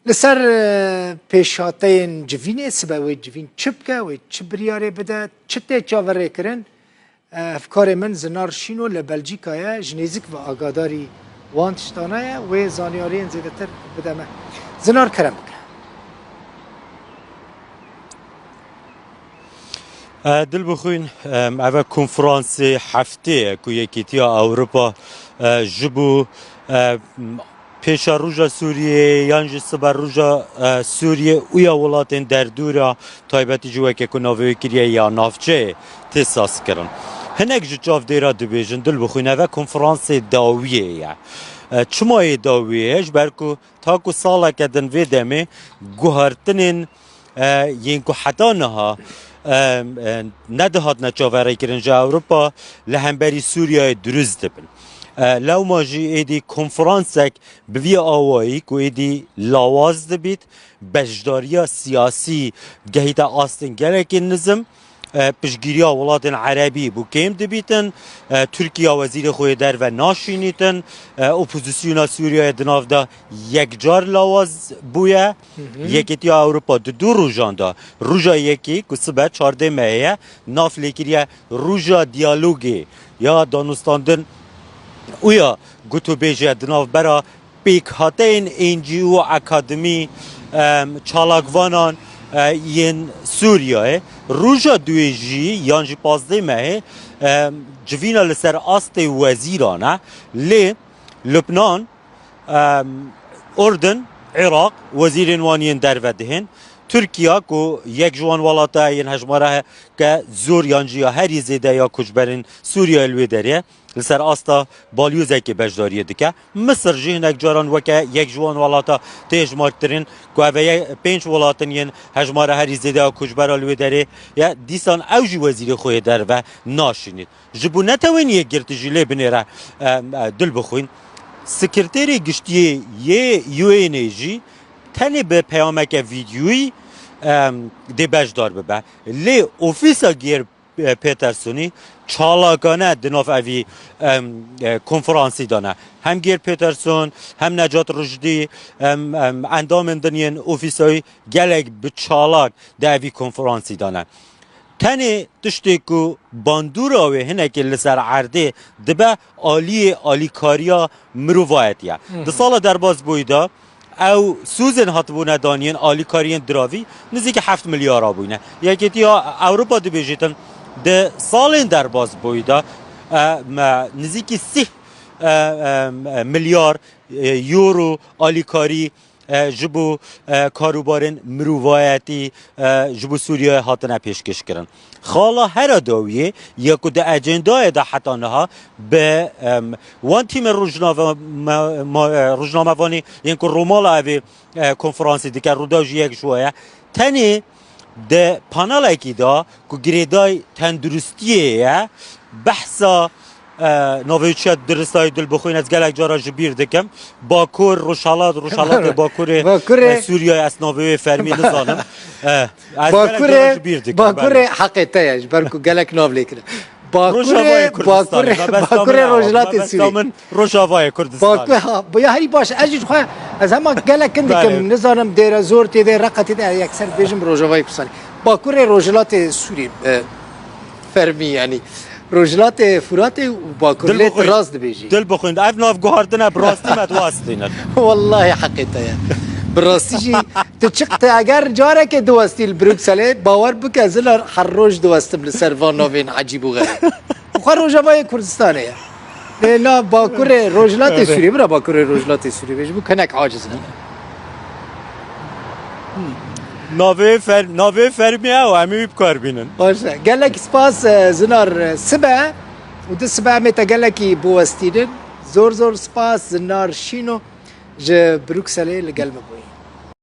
لسر پیشاتین جوینه سبب جوین چپکه و چبریاره بده چته چاوره کرن افکار من زنار شینو لبلژیکا جنیزیک و آگاداری وانتشتانه و زانیاری زیاده تر بدمه زنار کرم دل بخوین اوه کنفرانس هفته که یکیتیا اوروپا جبو پیشا روژا سوریه یانج سبر روژا سوریه اویا ولاتن در دورا تایبتی جوه که کناوی کریه یا نافچه تساس کرن هنک جو چاف دیرا دبیجن دل بخوین اوه کنفرانس داویه چمای داویه برکو تاکو سالا کدن وی دمه گوهرتنین ینکو حتا نها ندهات نچاوره کرن جا اوروپا لهمبری سوریه دروز دبن لو ماجی ایدی کنفرانسک بوی آوایی که ایدی لاواز دبید بجداریا سیاسی گهیتا آستن گلک نظم پشگیریا ولات عربی بو کم دبیتن ترکیه وزیر خوی در و ناشینیتن اپوزیسیونا سوریه دناف دا یک جار لاواز بویه یکیتی اوروپا دو روژان دا روژا یکی که سبه 14 مهیه ناف لیکریه روژا دیالوگی یا دانستاندن اویا گوتو بیجه دناف برا پیک هاتین انجیو اکادمی چالاگوانان ین سوریه روژا دویجی یانجی 15 مه جوینا لسر آست وزیرانه لی لبنان اردن عراق وزیرین وانین در ودهن ترکیه که یک جوان ولاتا این هجماره که زور یانجی هری زیده یا کجبرین سوریه الوی داره لسر آستا بالیوزه که بجداریه دکه مصر جهنک جاران وکه یک جوان ولاتا تیج مارکترین که اوه 5 ولاتن ین هجماره هری زیده یا کجبر الوی داره یا دیسان اوجی وزیر خوی در و ناشینید جبو نتوین یک گرتجی لی بنیره دل بخوین سکرتری گشتیه یه UNG تنی به پیامک ویدیویی دی بجدار ببه لی اوفیسا گیر پیترسونی چالاگانه دناف اوی کنفرانسی دانه هم گیر پیترسون هم نجات رشدی اندام دنین اوفیسای گلک به چالاک ده اوی کنفرانسی دانه تنی تشتی که باندور آوه هنه که لسر عرده دبه آلی کاریا مروایتیه ده سال در باز بویده او سوزن هاتبونه دانین آلی کارین دراوی نزدیک 7 میلیارد بوینه یکی اوروپا دی بیجیتن ده سالین در باز بویده نزدیک 3 میلیارد یورو آلی کاری جبو کاروبارن مروایتی جبو سوریه هاتنه پیشکش کرن خالا هر داویه یکو ده اجندای ده حتی نها به وان تیم روزنامه وانی یعنی رومال اوی کنفرانسی دیگر رو داجی یک شویه تنی ده پانال اکی دا که گریدای تندرستیه بحثا نویچه درستای دل بخوین از گلک جارا جبیر دکم باکور روشالات باکور سوریه از نوی فرمی نزانم باکور حقیقتیش برکو گلک نو لیکره باکور روجلات سوریه روشاوای کردستان بایا هری باش اجیج خواه از همه گلک کندکم نزانم دیر زور تیده رقتی ده یکسر بیجم روجاوای کردستانی باکور روجلات سوریه فرمی یعنی روجلات فرات و باکورلیت راست بیجی دل بخوند اف ناف گوهردنه براستی متواستینه والله حقیقته براستی تو چقت اگر جاره که دوستی بروکسل باور بک زلر هر روز دوستم لسروان نوین عجیب و غریب خو روجاوای کردستانه نه باکور روجلات سوریه برا باکور روجلات سوریه بیجی بو کنک عاجز نه ناوی فرمیه و همی بکار بینن باشه گلک سپاس زنار سبه و ده سبه میتا گلکی بوستیدن زور سپاس زنار شینو جه بروکسلی لگل مبود